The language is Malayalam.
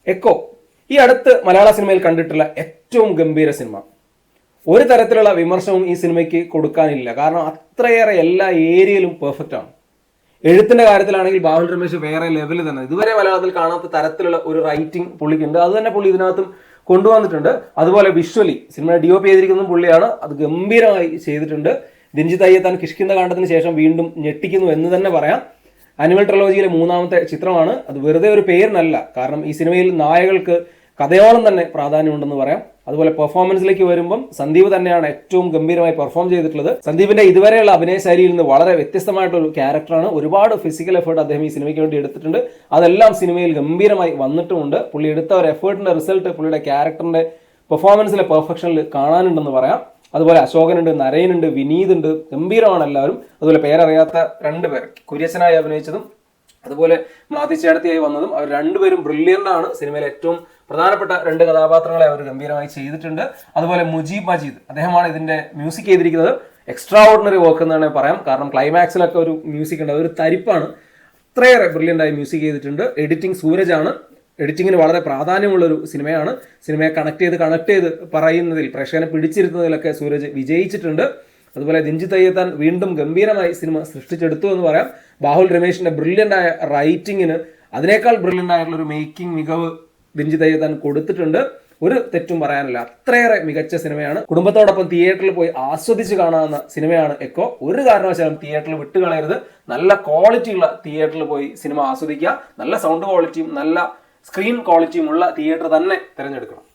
എക്കോ ഈ അടുത്ത് മലയാള സിനിമയിൽ കണ്ടിട്ടുള്ള ഏറ്റവും ഗംഭീര സിനിമ. ഒരു തരത്തിലുള്ള വിമർശനവും ഈ സിനിമയ്ക്ക് കൊടുക്കാനില്ല. കാരണം അത്രയേറെ എല്ലാ ഏരിയയിലും പെർഫെക്റ്റ് ആണ്. എഴുത്തിന്റെ കാര്യത്തിലാണെങ്കിൽ ബാഹുൽ രമേശ് വേറെ ലെവലിൽ തന്നെ, ഇതുവരെ മലയാളത്തിൽ കാണാത്ത തരത്തിലുള്ള ഒരു റൈറ്റിംഗ് പുള്ളിക്കുണ്ട്. അത് തന്നെ പുള്ളി ഇതിനകത്തും കൊണ്ടുവന്നിട്ടുണ്ട്. അതുപോലെ വിഷ്വലി സിനിമ DOP ചെയ്തിരിക്കുന്നതും പുള്ളിയാണ്. അത് ഗംഭീരമായി ചെയ്തിട്ടുണ്ട്. ദിൻജിത്ത് അയ്യത്താൻ കിഷ്കിന്ദ കാണ്ഡത്തിന് ശേഷം വീണ്ടും ഞെട്ടിക്കുന്നു എന്ന് തന്നെ പറയാം. അനിമൽ ട്രിലോജിയിലെ 3ാമത്തെ ചിത്രമാണ്. അത് വെറുതെ ഒരു പേരിനല്ല, കാരണം ഈ സിനിമയിൽ നായകൾക്ക് കഥയോളം തന്നെ പ്രാധാന്യമുണ്ടെന്ന് പറയാം. അതുപോലെ പെർഫോമൻസിലേക്ക് വരുമ്പം സന്ദീപ് തന്നെയാണ് ഏറ്റവും ഗംഭീരമായി പെർഫോം ചെയ്തിട്ടുള്ളത്. സന്ദീപിന്റെ ഇതുവരെയുള്ള അഭിനയ ശൈലിയിൽ നിന്ന് വളരെ വ്യത്യസ്തമായിട്ടൊരു ക്യാരക്ടറാണ്. ഒരുപാട് ഫിസിക്കൽ എഫേർട്ട് അദ്ദേഹം ഈ സിനിമയ്ക്ക് വേണ്ടി എടുത്തിട്ടുണ്ട്. അതെല്ലാം സിനിമയിൽ ഗംഭീരമായി വന്നിട്ടുമുണ്ട്. പുള്ളി എടുത്ത ഒരു എഫേർട്ടിന്റെ റിസൾട്ട് പുള്ളിയുടെ ക്യാരക്ടറിന്റെ പെർഫോമൻസിലെ പെർഫെക്ഷനിൽ കാണാനുണ്ടെന്ന് പറയാം. അതുപോലെ അശോകനുണ്ട്, നരയനുണ്ട്, വിനീത് ഉണ്ട്, ഗംഭീരമാണ് എല്ലാവരും. അതുപോലെ പേരറിയാത്ത 2 പേർ കുര്യച്ചനായി അഭിനയിച്ചതും അതുപോലെ മ്ലാതി ചേട്ടത്തിയായി വന്നതും അവർ 2 പേരും ബ്രില്യൻ്റ് ആണ്. സിനിമയിലെ ഏറ്റവും പ്രധാനപ്പെട്ട 2 കഥാപാത്രങ്ങളെ അവർ ഗംഭീരമായി ചെയ്തിട്ടുണ്ട്. അതുപോലെ മുജീബ് മജീദ് അദ്ദേഹമാണ് ഇതിന്റെ മ്യൂസിക് ചെയ്തിരിക്കുന്നത്. എക്സ്ട്രാ ഓർഡിനറി വർക്ക് എന്നാണ് പറയാം. കാരണം ക്ലൈമാക്സിലൊക്കെ ഒരു മ്യൂസിക് ഉണ്ട്, അതൊരു തരിപ്പാണ്. അത്രയേറെ ബ്രില്യൻ്റായി മ്യൂസിക് ചെയ്തിട്ടുണ്ട്. എഡിറ്റിംഗ് സൂരജാണ്. എഡിറ്റിങ്ങിന് വളരെ പ്രാധാന്യമുള്ളൊരു സിനിമയാണ്. സിനിമയെ കണക്ട് ചെയ്ത് പറയുന്നതിൽ, പ്രേക്ഷകനെ പിടിച്ചിരുത്തുന്നതിലൊക്കെ സൂരജ് വിജയിച്ചിട്ടുണ്ട്. അതുപോലെ ദിൻജിത്ത് അയ്യത്താൻ വീണ്ടും ഗംഭീരമായി സിനിമ സൃഷ്ടിച്ചെടുത്തു എന്ന് പറയാം. ബാഹുൽ രമേശിന്റെ ബ്രില്യൻ്റ് ആയ റൈറ്റിങ്ങിന് അതിനേക്കാൾ ബ്രില്യൻ്റ് ആയിട്ടുള്ള ഒരു മേക്കിംഗ് മികവ് ദിൻജിത്ത് അയ്യത്താൻ കൊടുത്തിട്ടുണ്ട്. ഒരു തെറ്റും പറയാനില്ല. അത്രയേറെ മികച്ച സിനിമയാണ്. കുടുംബത്തോടൊപ്പം തിയേറ്ററിൽ പോയി ആസ്വദിച്ച് കാണാവുന്ന സിനിമയാണ് എക്കോ. ഒരു കാരണവശാലും തിയേറ്ററിൽ വിട്ടുകളയരുത്. നല്ല ക്വാളിറ്റിയുള്ള തിയേറ്ററിൽ പോയി സിനിമ ആസ്വദിക്കുക. നല്ല സൗണ്ട് ക്വാളിറ്റിയും നല്ല സ്ക്രീൻ ക്വാളിറ്റിയും ഉള്ള തിയേറ്റർ തന്നെ തിരഞ്ഞെടുക്കണം.